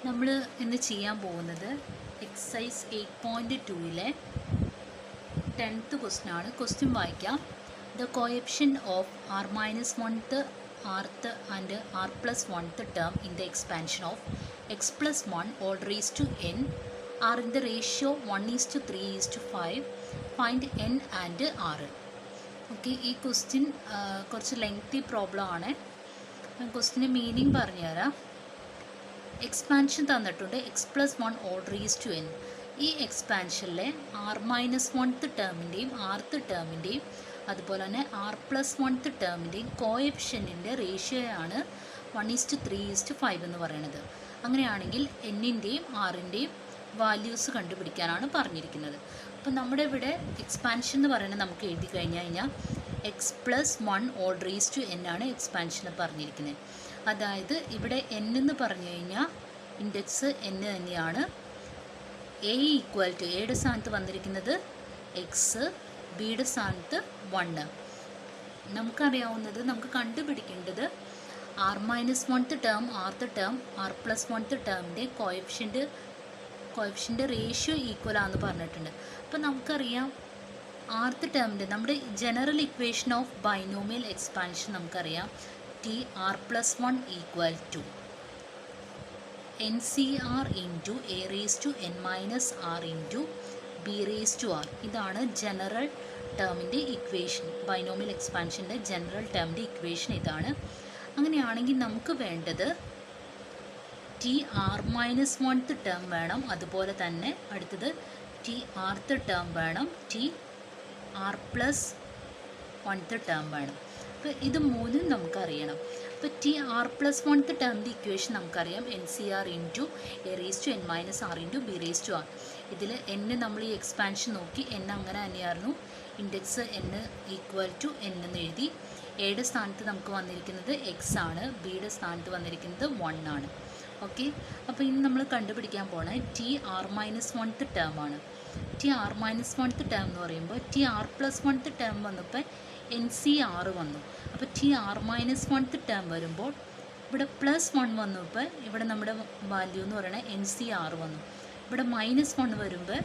നമ്മൾ ഇന്ന് ചെയ്യാൻ പോകുന്നത് എക്സസൈസ് 8.2-ലെ 10th ക്വസ്റ്റ്യൻ ആണ്. ക്വസ്റ്റ്യൻ വായിക്കാം. The coefficient of r minus 1th rth and r plus 1th term in the expansion of x plus 1 all raise to n are in the ratio 1:3:5. Find n and r. Okay, ഈ question കുറച്ച് lengthy problem ആണ്. ക്വസ്റ്റ്യൻ്റെ meaning പറഞ്ഞുതരാം. Expansion തന്നിട്ടുണ്ട് x plus 1 all raise to n. ഈ എക്സ്പാൻഷനിലെ r minus 1th ടേമിൻ്റെയും rth ടേമിൻ്റെയും അതുപോലെ തന്നെ r പ്ലസ് 1th ടേമിൻ്റെയും കോഎഫിഷ്യൻറ്റിൻ്റെ റേഷ്യോയാണ് 1:3:5 എന്ന് പറയുന്നത്. അങ്ങനെയാണെങ്കിൽ എന്നിൻ്റെയും ആറിൻ്റെയും വാല്യൂസ് കണ്ടുപിടിക്കാനാണ് പറഞ്ഞിരിക്കുന്നത്. അപ്പോൾ നമ്മുടെ ഇവിടെ എക്സ്പാൻഷൻ എന്ന് പറയുന്നത് നമുക്ക് എഴുതി കഴിഞ്ഞാൽ x plus 1 all raise to n ആണ് എക്സ്പാൻഷൻ പറഞ്ഞിരിക്കുന്നത്. അതായത് ഇവിടെ n എന്ന് പറഞ്ഞു കഴിഞ്ഞാൽ ഇൻഡെക്സ് n തന്നെയാണ്. a ഈക്വൽ ടു എയുടെ സ്ഥാനത്ത് വന്നിരിക്കുന്നത് എക്സ്, ബിയുടെ സ്ഥാനത്ത് 1. നമുക്കറിയാവുന്നത്, നമുക്ക് കണ്ടുപിടിക്കേണ്ടത് r minus 1th term, rth term, r plus 1th ടേമിൻ്റെ കോഎഫിഷ്യൻ്റ് റേഷ്യോ ഈക്വൽ ആണെന്ന് പറഞ്ഞിട്ടുണ്ട്. അപ്പോൾ നമുക്കറിയാം rth ടേമിൻ്റെ നമ്മുടെ general equation of binomial expansion നമുക്കറിയാം T r plus 1 equal to NCR into A raise to n minus R into B raise to R. ഇതാണ് general ടേമിൻ്റെ ഇക്വേഷൻ. ബൈനോമിയൽ എക്സ്പാൻഷൻ്റെ ജനറൽ ടേമിൻ്റെ ഇക്വേഷൻ ഇതാണ്. അങ്ങനെയാണെങ്കിൽ നമുക്ക് വേണ്ടത് T r minus 1th term വേണം, അതുപോലെ തന്നെ അടുത്തത് ടി rth ടേം വേണം, T r plus 1th term വേണം. അപ്പോൾ ഇത് മൂന്നും നമുക്കറിയണം. അപ്പോൾ ടി r പ്ലസ് 1th ടേമിൻ്റെ ഇക്വേഷൻ നമുക്കറിയാം NCR into A raise to n minus R into B raise to R. ഇതിൽ n നമ്മൾ ഈ എക്സ്പാൻഷൻ നോക്കി n അങ്ങനെ തന്നെയായിരുന്നു. Index n equal to n എന്ന് എഴുതി. എയുടെ സ്ഥാനത്ത് നമുക്ക് വന്നിരിക്കുന്നത് എക്സ് ആണ്, ബിയുടെ സ്ഥാനത്ത് വന്നിരിക്കുന്നത് 1 ആണ്. ഓക്കെ, അപ്പോൾ ഇനി നമ്മൾ കണ്ടുപിടിക്കാൻ പോണ T r minus 1th term ആണ്. T r minus 1th term എന്ന് പറയുമ്പോൾ T r plus 1th term വന്നപ്പോൾ NCR വന്നു. അപ്പോൾ T r minus 1th term വരുമ്പോൾ ഇവിടെ പ്ലസ് 1 വന്നപ്പോൾ ഇവിടെ നമ്മുടെ വാല്യൂ എന്ന് പറയുന്നത് NCR വന്നു. ഇവിടെ മൈനസ് 1 വരുമ്പോൾ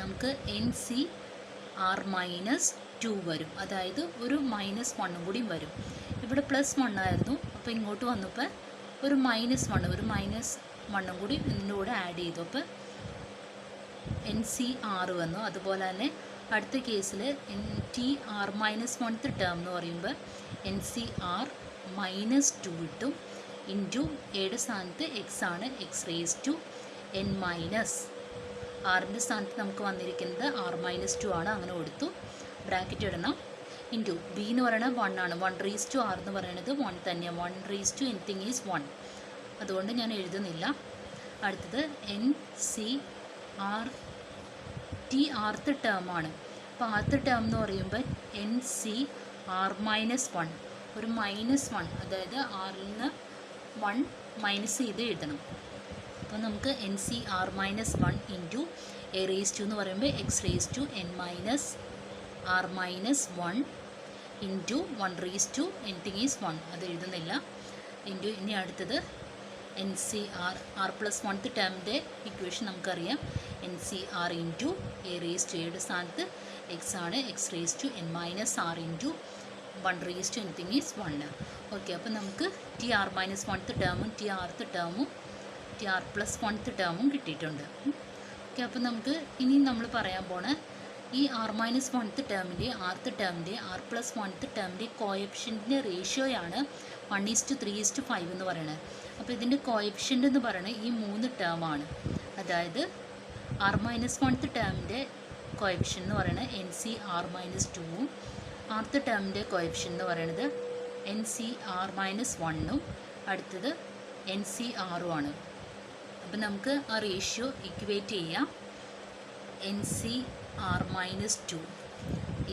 നമുക്ക് NCR മൈനസ് 2 വരും. അതായത് ഒരു മൈനസ് 1 കൂടിയും വരും. ഇവിടെ പ്ലസ് 1 ആയിരുന്നു, അപ്പോൾ ഇങ്ങോട്ട് വന്നപ്പോൾ ഒരു മൈനസ് 1 കൂടി ഇതിൻ്റെ കൂടെ ആഡ് ചെയ്തു. അപ്പോൾ NCR വന്നു. അതുപോലെ തന്നെ അടുത്ത കേസിൽ T r minus 1th term എന്ന് പറയുമ്പോൾ NCR മൈനസ് 2 കിട്ടും. ഇൻറ്റു എയുടെ സ്ഥാനത്ത് എക്സ് ആണ്, x raise to n minus ആറിൻ്റെ സ്ഥാനത്ത് നമുക്ക് വന്നിരിക്കുന്നത് r മൈനസ് 2 ആണ്. അങ്ങനെ കൊടുത്തു, ബ്രാക്കറ്റ് ഇടണം. ഇൻറ്റു ബി എന്ന് പറയുന്നത് 1 ആണ്. 1 റേസ് ടു r എന്ന് പറയുന്നത് 1 തന്നെയാണ്. 1 റേസ് ടു എനിത്തിങ് ഈസ് 1. അതുകൊണ്ട് ഞാൻ എഴുതുന്നില്ല. അടുത്തത് NCR ടി rth ടേം ആണ്. അപ്പോൾ rth ടേം എന്ന് പറയുമ്പോൾ NCR മൈനസ് 1, ഒരു മൈനസ് 1, അതായത് ആറിൽ നിന്ന് 1 മൈനസ് ചെയ്ത് എഴുതണം. അപ്പോൾ നമുക്ക് NCR minus 1 into A raise to എന്ന് പറയുമ്പോൾ x raise to n minus r minus 1 into 1 raise to anything is 1, അത് എഴുതുന്നില്ല. ഇൻറ്റു ഇനി അടുത്തത് NCR r പ്ലസ് 1th ടേമിൻ്റെ ഇക്വേഷൻ നമുക്കറിയാം NCR into A raise to എയുടെ സ്ഥാനത്ത് എക്സ് ആണ്, x raise to n minus R into 1 raise to anything is 1. Okay, അപ്പോൾ നമുക്ക് ടി r മൈനസ് 1th ടേമും ടി rth ടേമും ടി r പ്ലസ് 1th ടേമും കിട്ടിയിട്ടുണ്ട്. ഓക്കെ, അപ്പോൾ നമുക്ക് ഇനി നമ്മൾ പറയാൻ പോണ ഈ r minus 1th ടേമിൻ്റെ rth ടേമിൻ്റെ r plus 1th ടേമിൻ്റെ കോഎഫിഷ്യൻറ്റിൻ്റെ റേഷ്യോയാണ് 1:3:5 എന്ന് പറയുന്നത്. അപ്പോൾ ഇതിൻ്റെ കോഎഫിഷ്യൻ്റ് എന്ന് പറയുന്നത് ഈ 3 ടേമാണ്. അതായത് r മൈനസ് 1th ടേമിൻ്റെ കോഎഫിഷ്യൻ്റ് എന്ന് പറയുന്നത് NCR മൈനസ് 2ഉം rth ടേമിൻ്റെ കോഎഫിഷ്യൻ്റ് എന്ന് പറയുന്നത് NCR മൈനസ് 1ഉം അടുത്തത് NCRും ആണ്. അപ്പോൾ നമുക്ക് ആ റേഷ്യോ ഇക്വേറ്റ് ചെയ്യാം. NCR മൈനസ് 2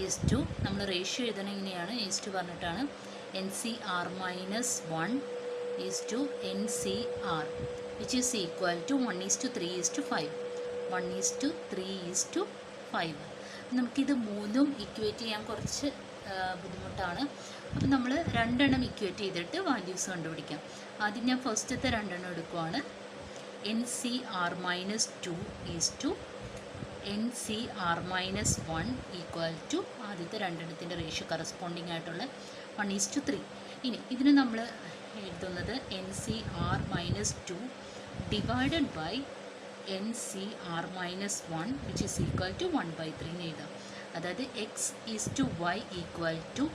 ഈസ് ടു, നമ്മൾ റേഷ്യോ എഴുതണം ഇങ്ങനെയാണ്, ഈസ് ടു പറഞ്ഞിട്ടാണ്. NCR minus 1 is to NCR which is equal to 1:3:5. 1:3:5. നമുക്കിത് മൂന്നും ഇക്വേറ്റ് ചെയ്യാൻ കുറച്ച് ബുദ്ധിമുട്ടാണ്. അപ്പോൾ നമ്മൾ രണ്ടെണ്ണം ഇക്വേറ്റ് ചെയ്തിട്ട് വാല്യൂസ് കണ്ടുപിടിക്കാം. ആദ്യം ഞാൻ ഫസ്റ്റത്തെ രണ്ടെണ്ണം എടുക്കുവാണ്. NCR minus 2 is to NCR minus 1 equal to ആദ്യത്തെ രണ്ടെണ്ണത്തിൻ്റെ റേഷ്യോ കറസ്പോണ്ടിങ് ആയിട്ടുള്ള 1:3. ഇനി ഇതിന് നമ്മൾ എഴുതുന്നത് NCR minus 2 divided by NCR minus 1 which is equal to 1/3 എന്ന് എഴുതാം. അതായത് x:y equal to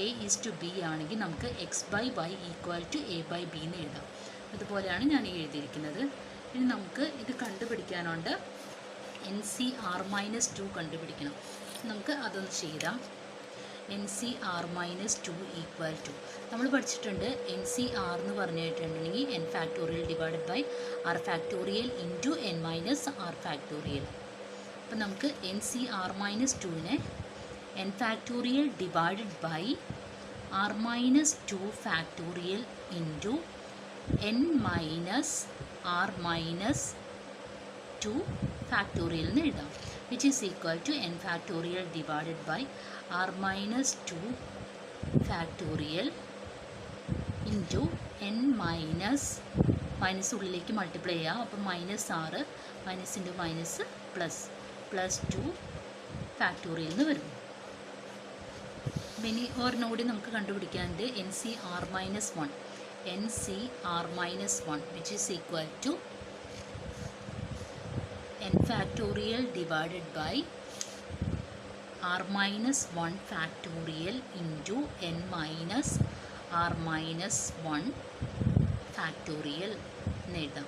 a:b ആണെങ്കിൽ നമുക്ക് x/y equal to a/b എന്ന് എഴുതാം. അതുപോലെയാണ് ഞാൻ എഴുതിയിരിക്കുന്നത്. ഇനി നമുക്ക് ഇത് കണ്ടുപിടിക്കാനുണ്ട്. NCR minus 2 കണ്ടുപിടിക്കണം. നമുക്ക് അതൊന്ന് ചെയ്താം. NCR minus 2 equal to നമ്മൾ പഠിച്ചിട്ടുണ്ട് NCR എന്ന് പറഞ്ഞിട്ടുണ്ടെങ്കിൽ n factorial divided by r factorial into n minus r factorial. അപ്പം നമുക്ക് NCR minus 2നെ n factorial divided by r minus 2 factorial into n minus r minus 2 factorial എന്ന് എഴുതാം. which is equal to n factorial divided by r minus 2 factorial into n minus ഉള്ളിലേക്ക് multiply ചെയ്യാം. അപ്പം -6 minus into minus plus 2 factorial എന്ന് വരും. ഇനി ഒരെണ്ണം കൂടി നമുക്ക് കണ്ടുപിടിക്കാനുണ്ട്. NCR minus 1 which is equal to n factorial divided by r minus 1 factorial into n minus r minus 1 factorial എന്ന് എഴുതാം.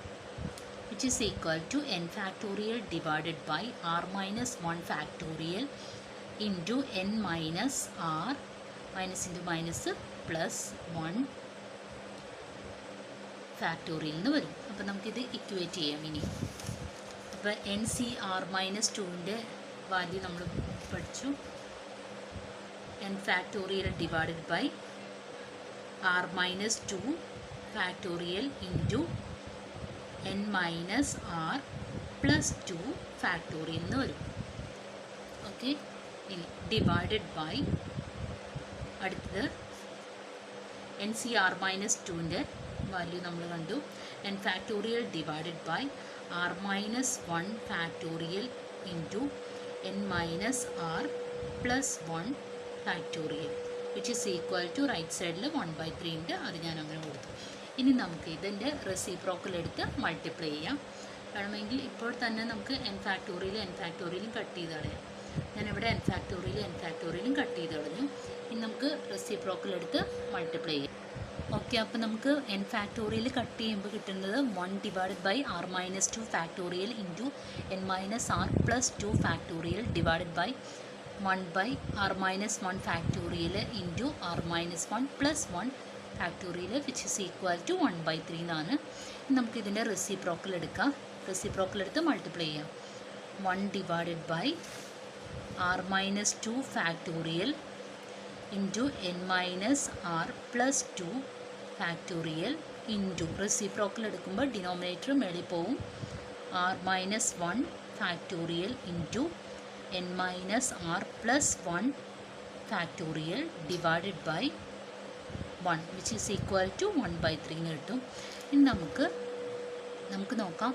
which is equal to n factorial divided by r minus 1 factorial into n minus r minus into minus plus 1 factorial എന്ന് വരും. അപ്പോൾ നമുക്കിത് equate ചെയ്യാം. ഇനി അപ്പോൾ NCR minus 2ൻ്റെ വാല്യൂ നമ്മൾ പഠിച്ചു. n factorial divided by r minus 2 factorial into n minus r plus 2 factorial എന്ന് വരും. ഓക്കെ. ഇനി ഡിവൈഡഡ് ബൈ അടുത്തത് NCR minus 2ൻ്റെ വാല്യൂ നമ്മൾ കണ്ടു. n factorial divided by r minus 1 factorial into n minus r plus 1 factorial which is equal to right സൈഡിൽ 1/3 ഉണ്ട്. അത് ഞാൻ അങ്ങനെ കൊടുത്തു. ഇനി നമുക്ക് ഇതിൻ്റെ റെസിപ്രോക്കൽ എടുത്ത് മൾട്ടിപ്ലൈ ചെയ്യാം. വേണമെങ്കിൽ ഇപ്പോൾ തന്നെ നമുക്ക് n ഫാക്ടോറിയലും കട്ട് ചെയ്ത് കളയാം. ഞാനിവിടെ n ഫാക്ടോറിയലും കട്ട് ചെയ്ത് കളഞ്ഞു. ഇനി നമുക്ക് റെസിപ്രോക്കൽ എടുത്ത് മൾട്ടിപ്ലൈ ചെയ്യാം. ഓക്കെ. അപ്പോൾ നമുക്ക് n ഫാക്ടോറിയൽ കട്ട് ചെയ്യുമ്പോൾ കിട്ടുന്നത് 1 divided by r minus 2 factorial into n minus r plus 2 factorial divided by 1 by r minus 1 factorial into r minus 1 plus 1 factorial which is equal to 1/3 എന്നാണ്. നമുക്കിതിൻ്റെ reciprocal എടുക്കാം. Reciprocal എടുത്ത് multiply ചെയ്യാം. 1 divided by r minus 2 factorial into n minus r plus 2 factorial into reciprocal എടുക്കുമ്പോൾ denominator മേളിൽ പോവും. r minus 1 factorial into n minus r plus 1 factorial divided by 1 which is equal to 1/3 എന്ന് കിട്ടും. ഇനി നമുക്ക് നോക്കാം.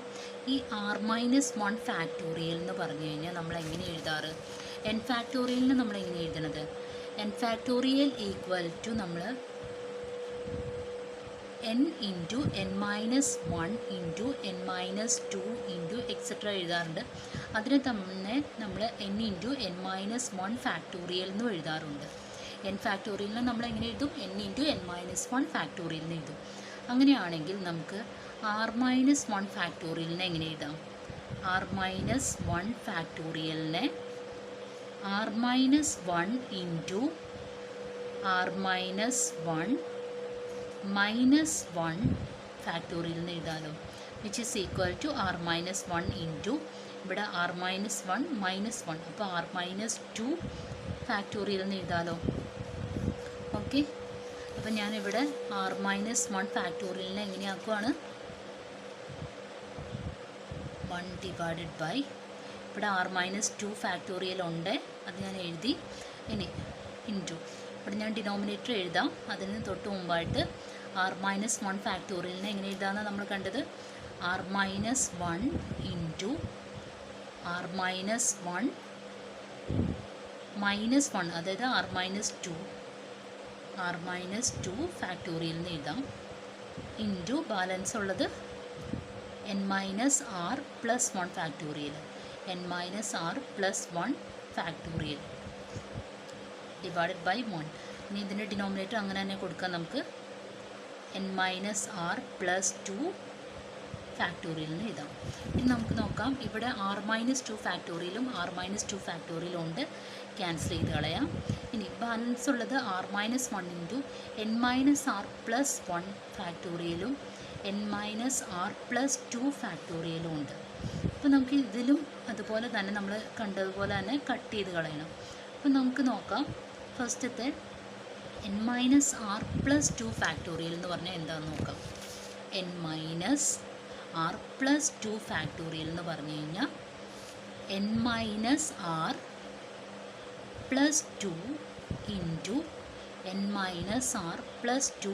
ഈ r മൈനസ് 1 ഫാക്ടോറിയൽ എന്ന് പറഞ്ഞു കഴിഞ്ഞാൽ നമ്മൾ എങ്ങനെ എഴുതാറ്? n ഫാക്ടോറിയലിന് നമ്മൾ എങ്ങനെ എഴുതണത്? n ഫാക്ടോറിയൽ ഈക്വൽ ടു നമ്മൾ n into n minus 1 into n minus 2 into etcetera എഴുതാറുണ്ട്. അതിന് തന്നെ നമ്മൾ n into n minus 1 factorial എന്നും എഴുതാറുണ്ട്. n ഫാക്ടോറിയലിനെ നമ്മൾ എങ്ങനെ എഴുതും? n into n minus 1 factorial എന്ന് എഴുതും. അങ്ങനെയാണെങ്കിൽ നമുക്ക് r മൈനസ് 1 ഫാക്ടോറിയലിനെ എങ്ങനെ എഴുതാം? r മൈനസ് 1 ഫാക്ടോറിയലിനെ r minus 1 into r minus 1 minus 1 factorial എന്ന് എഴുതാമല്ലോ. Which is equal to r minus 1 into ഇവിടെ r മൈനസ് 1 മൈനസ് 1 അപ്പോൾ r മൈനസ് 2 ഫാക്ടോറിയൽ എന്ന് എഴുതാമല്ലോ. ഓക്കെ. അപ്പം ഞാനിവിടെ r മൈനസ് 1 ഫാക്ടോറിയലിനെ എങ്ങനെയാക്കുവാണ്? 1 ഡിവൈഡഡ് ബൈ ഇവിടെ r മൈനസ് 2 ഫാക്ടോറിയൽ ഉണ്ട്, അത് ഞാൻ എഴുതി. ഇനി ഇൻറ്റു ഇവിടെ ഞാൻ ഡിനോമിനേറ്റർ എഴുതാം. അതിന് തൊട്ട് മുമ്പായിട്ട് ആർ മൈനസ് വൺ ഫാക്ടോറിയലിനെ എങ്ങനെ എഴുതാമെന്നാണ് നമ്മൾ കണ്ടത്. R minus one into r minus one minus one, അതായത് ആർ മൈനസ് ടു ഫാക്ടോറിയൽ എന്ന് എഴുതാം. ഇൻറ്റു ബാലൻസ് ഉള്ളത് n minus r plus one factorial, n minus r plus one factorial divided by 1. ഇനി ഇതിൻ്റെ ഡിനോമിനേറ്റർ അങ്ങനെ തന്നെ കൊടുക്കാം നമുക്ക്. N minus r plus two factorial എന്ന് എഴുതാം. ഇനി നമുക്ക് നോക്കാം, ഇവിടെ ആർ മൈനസ് ടു ഫാക്ടോറിയലും ആർ മൈനസ് ടു ഫാക്ടോറിയലും ഉണ്ട്, ക്യാൻസൽ ചെയ്ത് കളയാം. ഇനി ബാലൻസ് ഉള്ളത് r minus one into n minus r plus one ഫാക്ടോറിയലും n minus r plus two ഫാക്ടോറിയലും ഉണ്ട്. അപ്പോൾ നമുക്ക് ഇതിലും അതുപോലെ തന്നെ നമ്മൾ കണ്ടതുപോലെ തന്നെ കട്ട് ചെയ്ത് കളയണം. അപ്പോൾ നമുക്ക് നോക്കാം, ഫസ്റ്റത്തെ n minus r plus two factorial എന്ന് പറഞ്ഞാൽ എന്താണെന്ന് നോക്കാം. N minus r plus two factorial എന്ന് പറഞ്ഞു കഴിഞ്ഞാൽ n minus r plus two into n minus r plus two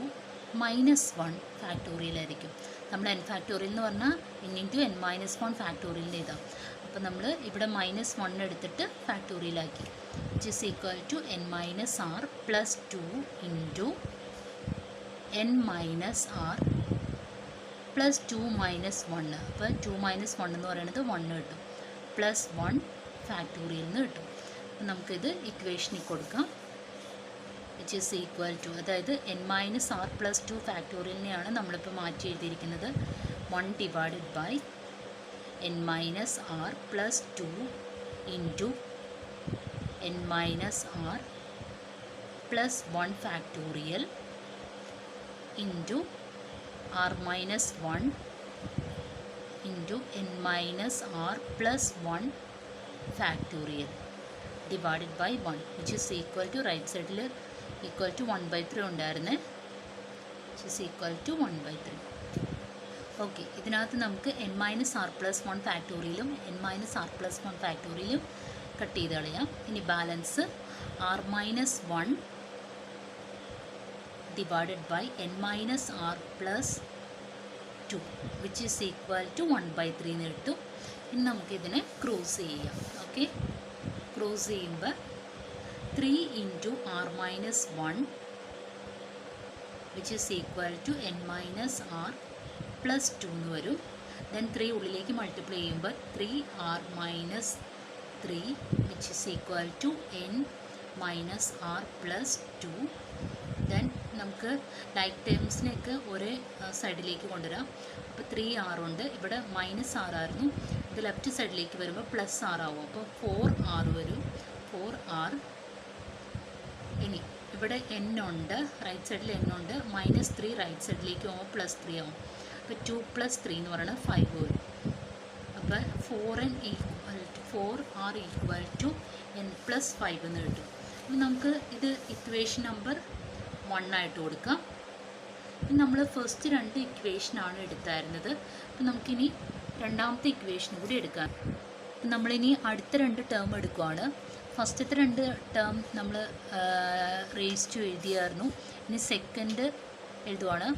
minus one factorial ആയിരിക്കും. നമ്മൾ എൻ ഫാക്ടോറിയൽ എന്ന് പറഞ്ഞാൽ n into n minus one ഫാക്ടോറിയലിന് എഴുതാം. അപ്പോൾ നമ്മൾ ഇവിടെ മൈനസ് വൺ എടുത്തിട്ട് ഫാക്ടോറിയലാക്കി, which is equal to n minus r plus 2 into n minus r plus 2 minus 1. അപ്പോൾ 2 minus 1 എന്ന് പറയുന്നത് 1 കിട്ടും, പ്ലസ് 1 ഫാക്ടോറിയൽ എന്ന് കിട്ടും. അപ്പോൾ നമുക്കിത് ഇക്വേഷനിൽ കൊടുക്കാം, which is equal to, അതായത് n minus r plus 2 ഫാക്ടോറിയലിനെയാണ് നമ്മളിപ്പോൾ മാറ്റി എഴുതിയിരിക്കുന്നത്. 1 divided by n minus r plus 2 into n minus r plus 1 factorial into r minus 1 into n minus r plus 1 factorial divided by 1, which is equal to right side equal to 1/3 ഉണ്ടായിരുന്നേ, which is equal to 1/3. Okay, ഇതിനകത്ത് നമുക്ക് n minus r plus one ഫാക്ടോറിയലും n minus r plus one ഫാക്ടോറിയലും cut ചെയ്ത് കളയാം. ഇനി balance r minus one divided by n minus r plus two, which is equal to 1/3 എന്ന് കിട്ടും. ഇനി നമുക്കിതിനെ ക്രോസ് ചെയ്യാം. ഓക്കെ, ക്രോസ് ചെയ്യുമ്പോൾ 3 into r minus one which is equal to n minus r plus two എന്ന് വരും. Then 3 ഉള്ളിലേക്ക് multiply ചെയ്യുമ്പോൾ 3r minus 3 which is equal to n minus r plus 2. Then നമുക്ക് ലൈക്ക് ടേംസിനെയൊക്കെ ഒരേ സൈഡിലേക്ക് കൊണ്ടുവരാം. അപ്പോൾ 3r ഉണ്ട്, ഇവിടെ മൈനസ് r ആയിരുന്നു, ഇത് ലെഫ്റ്റ് സൈഡിലേക്ക് വരുമ്പോൾ പ്ലസ് r ആവും. അപ്പോൾ 4r വരും, 4r. ഇനി ഇവിടെ n ഉണ്ട്, റൈറ്റ് സൈഡിൽ n ഉണ്ട്, മൈനസ് 3 റൈറ്റ് സൈഡിലേക്ക് പോകുമ്പോൾ പ്ലസ് 3 ആവും. അപ്പോൾ 2 + 3 എന്ന് പറയുന്നത് 5 വരും. അപ്പോൾ 4r ഈക്വൽ ടു n + 5 എന്ന് കിട്ടും. അപ്പോൾ നമുക്ക് ഇത് ഇക്വേഷൻ നമ്പർ 1 ആയിട്ട് കൊടുക്കാം. നമ്മൾ ഫസ്റ്റ് 2 ഇക്വേഷനാണ് എടുത്തായിരുന്നത്. അപ്പോൾ നമുക്കിനി രണ്ടാമത്തെ ഇക്വേഷൻ കൂടി എടുക്കാം. നമ്മളിനി അടുത്ത 2 ടേം എടുക്കുകയാണ്. ഫസ്റ്റത്തെ 2 ടേം നമ്മൾ റേസ് ടു എഴുതിയായിരുന്നു. ഇനി സെക്കൻഡ് എഴുതുവാണ്.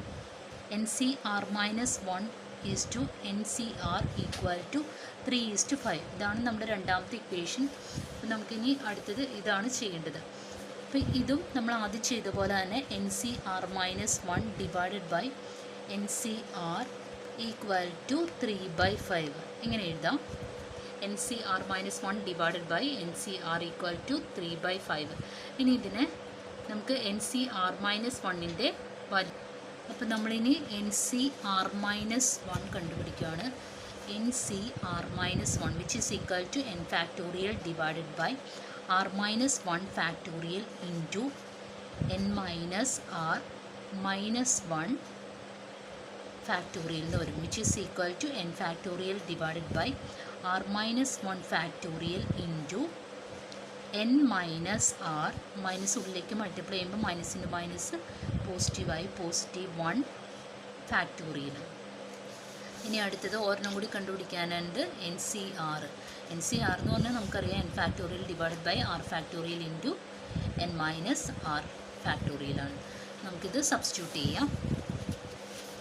NCr minus 1 is to NCr equal to 3:5. ഇതാണ് നമ്മുടെ രണ്ടാമത്തെ ഇക്വേഷൻ. അപ്പോൾ നമുക്കിനി അടുത്തത് ഇതാണ് ചെയ്യേണ്ടത്. അപ്പോൾ ഇതും നമ്മൾ ആദ്യം ചെയ്ത പോലെ തന്നെ NCr minus 1 divided by NCr equal to 3/5 ഇങ്ങനെ എഴുതാം. NCr minus 1 divided by NCr equal to 3/5. ഇനി ഇതിനെ നമുക്ക് NCr മൈനസ് 1ൻ്റെ വാല്യൂ, അപ്പോൾ നമ്മളിനി NCr മൈനസ് 1 കണ്ടുപിടിക്കുകയാണ്. NCr minus 1 which is equal to n factorial divided by r minus 1 factorial into n minus r minus 1 factorial എന്ന് വരും, which is equal to n factorial divided by r minus 1 factorial into n minus r, minus ഉള്ളിലേക്ക് multiply ചെയ്യുമ്പോൾ മൈനസിൻ്റെ minus പോസിറ്റീവായി +1 factorial. ഇനി അടുത്തത് ഒരെണ്ണം കൂടി കണ്ടുപിടിക്കാനുണ്ട്, NCr. NCr എന്ന് പറഞ്ഞാൽ നമുക്കറിയാം n factorial divided by r factorial into n minus r ഫാക്ടോറിയലാണ്. നമുക്കിത് സബ്സ്റ്റിറ്റ്യൂട്ട് ചെയ്യാം.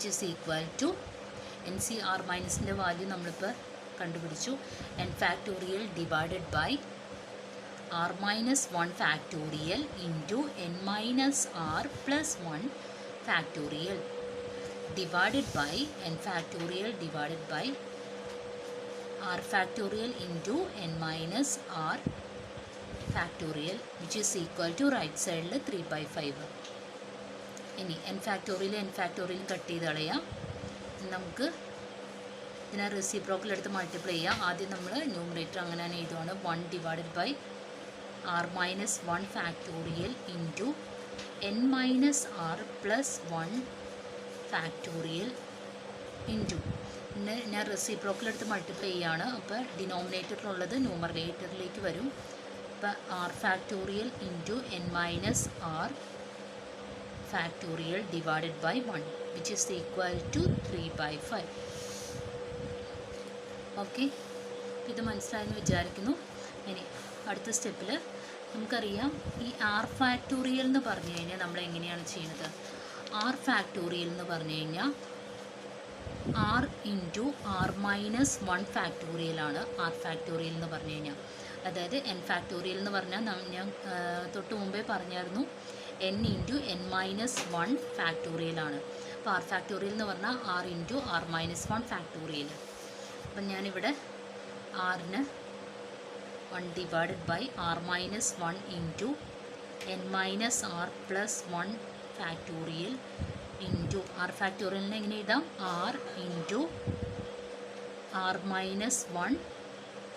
Which is equal to n c r മൈനസിൻ്റെ വാല്യൂ നമ്മളിപ്പോൾ കണ്ടുപിടിച്ചു. N factorial divided by r minus 1 factorial into n minus r plus 1 factorial divided by n factorial divided by r factorial into n minus r factorial which is equal to right side 3/5. ഇനി n factorial cut ചെയ്ത് കളയാം. നമുക്ക് ഇതിനെ reciprocal എടുത്ത് multiply ചെയ്യാം. ആദ്യം നമ്മൾ numerator അങ്ങനെ തന്നെ എഴുതുവാണ്. 1 divided by r minus 1 factorial into n minus r plus 1 factorial into ഞാൻ റെസിപ്രോക്കൽ എടുത്ത് മൾട്ടിപ്ലൈ ചെയ്യാണ്. അപ്പോൾ ഡിനോമിനേറ്ററിലുള്ളത് ന്യൂമറേറ്ററിലേക്ക് വരും. അപ്പോൾ r factorial into n minus r factorial divided by 1 which is equal to 3/5. Okay, ഇത് മനസ്സിലായെന്ന് വിചാരിക്കുന്നു. ഇനി അടുത്ത സ്റ്റെപ്പിൽ നമുക്കറിയാം ഈ ആർ ഫാക്ടോറിയൽ എന്ന് പറഞ്ഞു കഴിഞ്ഞാൽ നമ്മൾ എങ്ങനെയാണ് ചെയ്യുന്നത്. ആർ ഫാക്ടോറിയൽ എന്ന് പറഞ്ഞു കഴിഞ്ഞാൽ ആർ ഇൻറ്റു ആർ മൈനസ് 1 ഫാക്ടോറിയലാണ് ആർ ഫാക്ടോറിയൽ എന്ന് പറഞ്ഞു കഴിഞ്ഞാൽ. അതായത് എൻ ഫാക്ടോറിയൽ എന്ന് പറഞ്ഞാൽ ഞാൻ തൊട്ട് മുമ്പേ പറഞ്ഞായിരുന്നു എൻ ഇൻറ്റു എൻ മൈനസ് 1 ഫാക്ടോറിയലാണ്. അപ്പോൾ ആർ ഫാക്ടോറിയൽ എന്ന് പറഞ്ഞാൽ r into r minus 1 factorial. അപ്പം ഞാനിവിടെ ആറിന് 1 divided by r minus 1 into n minus r plus 1 factorial into r ഫാക്ടോറിയലിനെ എങ്ങനെ എഴുതാം, r into r minus 1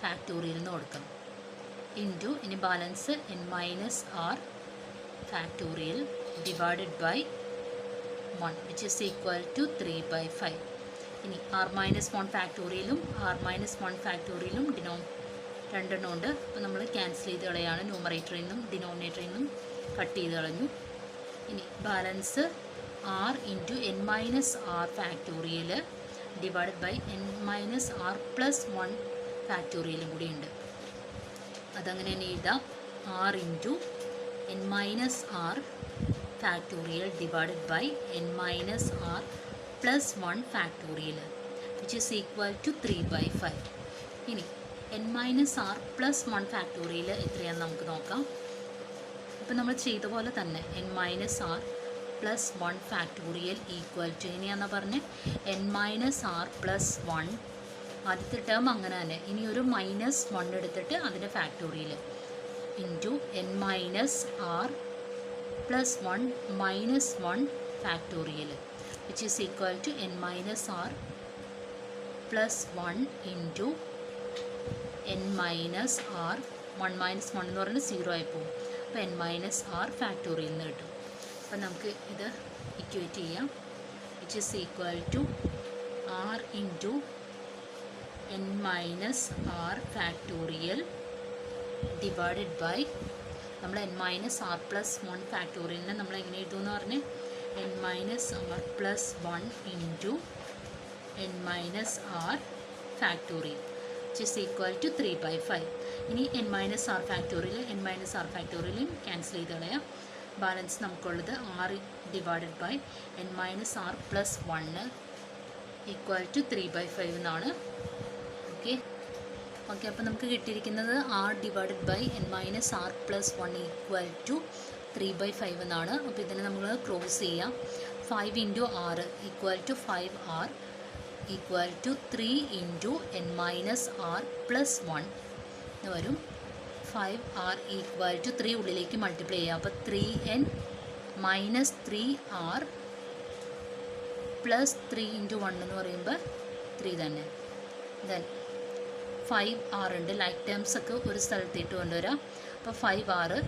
factorial എന്ന് കൊടുക്കാം ഇൻറ്റു ഇനി balance n minus r factorial divided by 1 which is equal to 3/5. ഇനി ആർ മൈനസ് 1 ഫാക്ടോറിയലും ആർ മൈനസ് 1 ഫാക്ടോറിയലും രണ്ടെണ്ണം ഉണ്ട്. അപ്പോൾ നമ്മൾ ക്യാൻസൽ ചെയ്ത് കളയാണ്. ന്യൂമറേറ്ററിൽ നിന്നും ഡിനോമിനേറ്ററിൽ നിന്നും കട്ട് ചെയ്ത് കളഞ്ഞു. ഇനി balance r into n minus r factorial divided by n minus r plus 1 ഫാക്ടോറിയലും കൂടി ഉണ്ട്. അതങ്ങനെ തന്നെ എഴുതാം. R into n minus r factorial divided by n minus r plus 1 factorial which is equal to 3/5. ഇനി n minus r plus 1 factorial എത്രയാണെന്ന് നമുക്ക് നോക്കാം. ഇപ്പം നമ്മൾ ചെയ്ത പോലെ തന്നെ n minus r plus 1 factorial equal to ഇനിയാണെന്ന് പറഞ്ഞ് എൻ മൈനസ് ആർ പ്ലസ് 1 ആദ്യത്തെ ടേം അങ്ങനെ തന്നെ. ഇനി ഒരു മൈനസ് 1 എടുത്തിട്ട് അതിൻ്റെ factorial into n minus r plus 1 minus 1 factorial which is equal to n minus r plus 1 into n minus r 1 minus 1 എന്ന് പറയുന്നത് 0 ആയി പോകും. അപ്പോൾ എൻ മൈനസ് ആർ ഫാക്ടോറിയൽ നിന്ന് കിട്ടും. അപ്പം നമുക്ക് ഇത് ഇക്വേറ്റ് ചെയ്യാം. Which is equal to r into n minus r factorial divided by നമ്മൾ എൻ മൈനസ് ആർ പ്ലസ് 1 ഫാക്ടോറിയലിനെ നമ്മൾ എങ്ങനെ എഴുതുമെന്ന് പറഞ്ഞ് n minus r plus 1 into n minus r factorial which is equal to 3/5. ഇനി എൻ മൈനസ് ആർ ഫാക്ടോറിയലും cancel ചെയ്ത് കളയാം. ബാലൻസ് നമുക്കുള്ളത് r divided by n minus r plus 1 equal to 3/5 എന്നാണ്. ഓക്കെ, അപ്പോൾ നമുക്ക് കിട്ടിയിരിക്കുന്നത് r divided by n minus r plus 1 equal to 3/5 എന്നാണ്. അപ്പോൾ ഇതിനെ നമ്മൾ ക്ലോസ് ചെയ്യാം. 5 into r equal to 5r equal to 3 into n minus r plus 1 എന്ന് വരും. 5r ഈക്വൽ ടു 3 ഉള്ളിലേക്ക് മൾട്ടിപ്ലൈ ചെയ്യാം. അപ്പോൾ 3n minus 3r plus 3 into 1 എന്ന് പറയുമ്പോൾ 3 തന്നെ. ദെൻ 5r ഉണ്ട്. ലൈക്ക് ടേംസ് ഒക്കെ ഒരു സ്ഥലത്തേക്ക് കൊണ്ടുവരാം. അപ്പോൾ 5r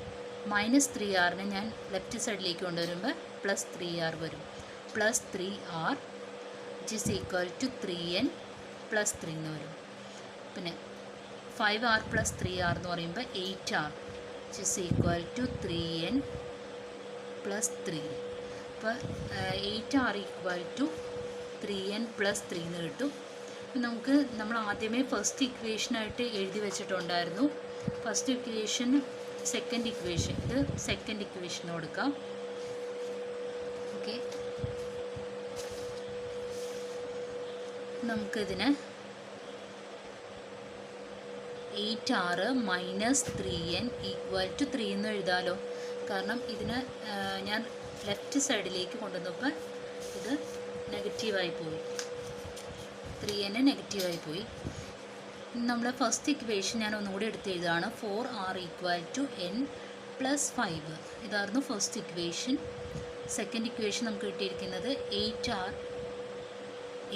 മൈനസ് 3rനെ ഞാൻ ലെഫ്റ്റ് സൈഡിലേക്ക് കൊണ്ടുവരുമ്പോൾ പ്ലസ് 3r വരും. Plus 3r which is equal to 3n plus 3 എന്ന് വരും. പിന്നെ 5r plus 3r എന്ന് പറയുമ്പോൾ 8r which is equal to 3n plus 3. അപ്പോൾ 8r equal to 3n plus 3 എന്ന് കിട്ടും. നമുക്ക് നമ്മൾ ആദ്യമേ ഫസ്റ്റ് ഇക്വേഷനായിട്ട് എഴുതി വെച്ചിട്ടുണ്ടായിരുന്നു. ഫസ്റ്റ് ഇക്വേഷൻ സെക്കൻഡ് ഇക്വേഷൻ, ഇത് സെക്കൻഡ് ഇക്വേഷൻ കൊടുക്കാം. ഓക്കെ, നമുക്കിതിനെ 8r minus 3n equal to 3 എന്ന് എഴുതാമല്ലോ. കാരണം ഇതിനെ ഞാൻ ലെഫ്റ്റ് സൈഡിലേക്ക് കൊണ്ടുവന്നപ്പോൾ ഇത് നെഗറ്റീവായി പോയി, 3n നെഗറ്റീവായി പോയി. നമ്മുടെ ഫസ്റ്റ് ഇക്വേഷൻ ഞാൻ ഒന്നുകൂടി എടുത്ത് എഴുതാണ്. 4r equal to n plus 5 ഇതായിരുന്നു ഫസ്റ്റ് ഇക്വേഷൻ. സെക്കൻഡ് ഇക്വേഷൻ നമുക്ക് കിട്ടിയിരിക്കുന്നത് 8r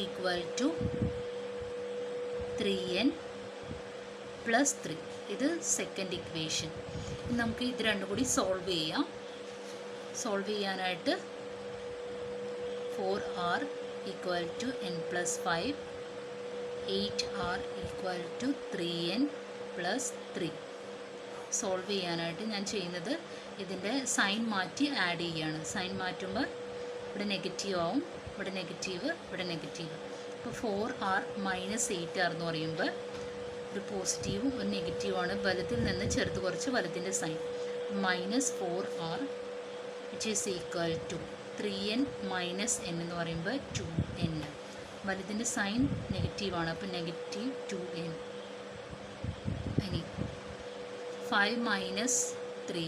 equal to 3n plus 3 ഇത് സെക്കൻഡ് ഇക്വേഷൻ. നമുക്ക് ഇത് രണ്ടും കൂടി സോൾവ് ചെയ്യാം. സോൾവ് ചെയ്യാനായിട്ട് 4r equal to n plus 5, 8r equal to 3n plus 3. Solve ചെയ്യാനായിട്ട് ഞാൻ ചെയ്യുന്നത് ഇതിൻ്റെ സൈൻ മാറ്റി ആഡ് ചെയ്യുകയാണ്. സൈൻ മാറ്റുമ്പോൾ ഇവിടെ നെഗറ്റീവ് ആവും, ഇവിടെ നെഗറ്റീവ്, ഇവിടെ നെഗറ്റീവ്. ഇപ്പോൾ 4r മൈനസ് 8r എന്ന് പറയുമ്പോൾ ഒരു പോസിറ്റീവും ഒരു നെഗറ്റീവുമാണ്. വലത്തിൽ നിന്ന് ചെറുത് കുറച്ച് വലത്തിൻ്റെ sign minus 4r which is equal to 3n minus n എന്ന് പറയുമ്പോൾ 2n. വലത്തിൻ്റെ സൈൻ നെഗറ്റീവാണ്, അപ്പോൾ നെഗറ്റീവ് 2n. ഇനി 5 മൈനസ് 3,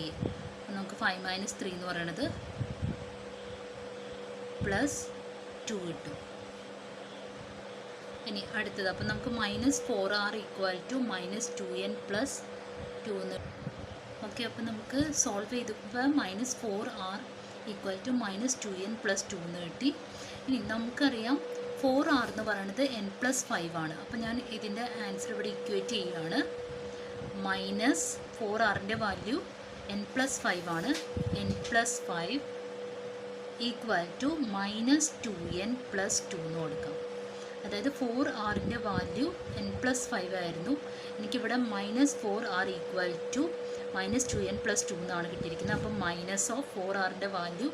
നമുക്ക് 5 മൈനസ് 3 എന്ന് പറയുന്നത് പ്ലസ് 2 കിട്ടും. ഇനി അടുത്തത് അപ്പോൾ നമുക്ക് minus 4r equal to minus 2n plus 2 എന്ന്. ഓക്കെ, അപ്പോൾ നമുക്ക് സോൾവ് ചെയ്തപ്പോൾ minus 4r equal to minus 2n plus 2 എന്ന് കിട്ടി. ഇനി നമുക്കറിയാം 4r എന്ന് പറയുന്നത് n പ്ലസ് 5 ആണ്. അപ്പോൾ ഞാൻ ഇതിൻ്റെ ആൻസർ ഇവിടെ ഇക്വേറ്റ് ചെയ്യുകയാണ്. മൈനസ് 4rൻ്റെ വാല്യൂ n പ്ലസ് 5 ആണ്. n plus 5 equal to minus 2n plus 2 എന്ന് കൊടുക്കാം. അതായത് 4rൻ്റെ വാല്യൂ n പ്ലസ് 5 ആയിരുന്നു. എനിക്കിവിടെ minus 4r equal to minus 2n plus 2 എന്നാണ് കിട്ടിയിരിക്കുന്നത്. അപ്പം മൈനസ് ഓഫ് 4rൻ്റെ വാല്യൂ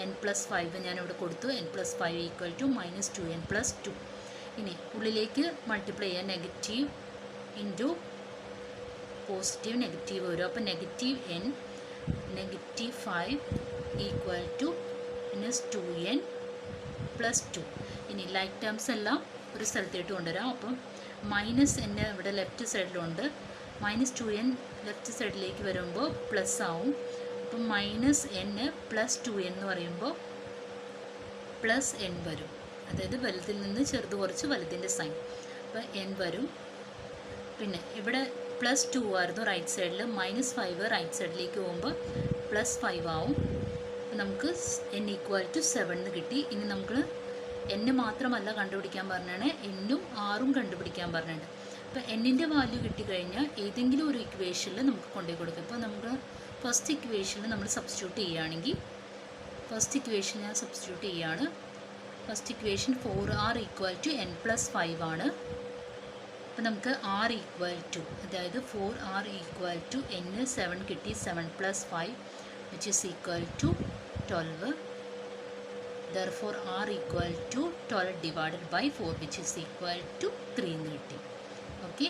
n പ്ലസ് 5 ഞാനിവിടെ കൊടുത്തു. n plus 5 equal to minus 2n plus 2. ഇനി ഉള്ളിലേക്ക് മൾട്ടിപ്ലൈ ചെയ്യാൻ നെഗറ്റീവ് ഇൻറ്റു പോസിറ്റീവ് നെഗറ്റീവ് വരും. അപ്പോൾ negative n negative 5 equal to minus 2n plus 2. ഇനി ലൈക്ക് ടേംസ് എല്ലാം ഒരു സ്ഥലത്തേട്ട് കൊണ്ടുവരാം. അപ്പം മൈനസ് n ഇവിടെ ലെഫ്റ്റ് സൈഡിലുണ്ട്, മൈനസ് 2n ലെഫ്റ്റ് സൈഡിലേക്ക് വരുമ്പോൾ പ്ലസ് ആവും. അപ്പം മൈനസ് n പ്ലസ് 2n എന്ന് പറയുമ്പോൾ പ്ലസ് n വരും. അതായത് വലുതിൽ നിന്ന് ചെറുത് കുറച്ച് വലുതിൻ്റെ സൈൻ, അപ്പോൾ n വരും. പിന്നെ ഇവിടെ പ്ലസ് 2 ആയിരുന്നു റൈറ്റ് സൈഡിൽ, മൈനസ് 5 റൈറ്റ് സൈഡിലേക്ക് പോകുമ്പോൾ പ്ലസ് 5 ആവും. അപ്പോൾ നമുക്ക് n ഈക്വൽ ടു 7 എന്ന് കിട്ടി. ഇനി നമുക്ക് n മാത്രമല്ല കണ്ടുപിടിക്കാൻ പറഞ്ഞാണ്, n-ഉം r-ഉം കണ്ടുപിടിക്കാൻ പറഞ്ഞിട്ടുണ്ട്. അപ്പോൾ n-ൻ്റെ വാല്യൂ കിട്ടിക്കഴിഞ്ഞാൽ ഏതെങ്കിലും ഒരു ഇക്വേഷനിൽ നമുക്ക് കൊണ്ടുപോയി കൊടുക്കും. ഇപ്പോൾ നമുക്ക് ഫസ്റ്റ് ഇക്വേഷനിൽ നമ്മൾ സബ്സ്റ്റിറ്റ്യൂട്ട് ചെയ്യുകയാണെങ്കിൽ, ഫസ്റ്റ് ഇക്വേഷൻ ഞാൻ സബ്സ്റ്റിറ്റ്യൂട്ട് ചെയ്യുകയാണ്. First equation 4r equal to n plus 5 ആണ്. അപ്പോൾ നമുക്ക് r ഈക്വൽ ടു, അതായത് 4r ഈക്വൽ ടു n 7 കിട്ടി, 7 plus 5 which is equal to 12. Therefore r equal to 12 divided by 4 which is equal to 3 എന്ന് കിട്ടി. Okay,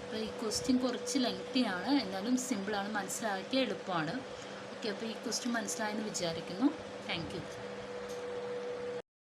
അപ്പോൾ ഈ ക്വസ്റ്റ്യൻ കുറച്ച് ലെങ്തിയാണ്, എന്നാലും സിമ്പിളാണ്, മനസ്സിലാക്കിയ എളുപ്പമാണ്. ഓക്കെ, അപ്പോൾ ഈ ക്വസ്റ്റ്യൻ മനസ്സിലായെന്ന് വിചാരിക്കുന്നു. Thank you.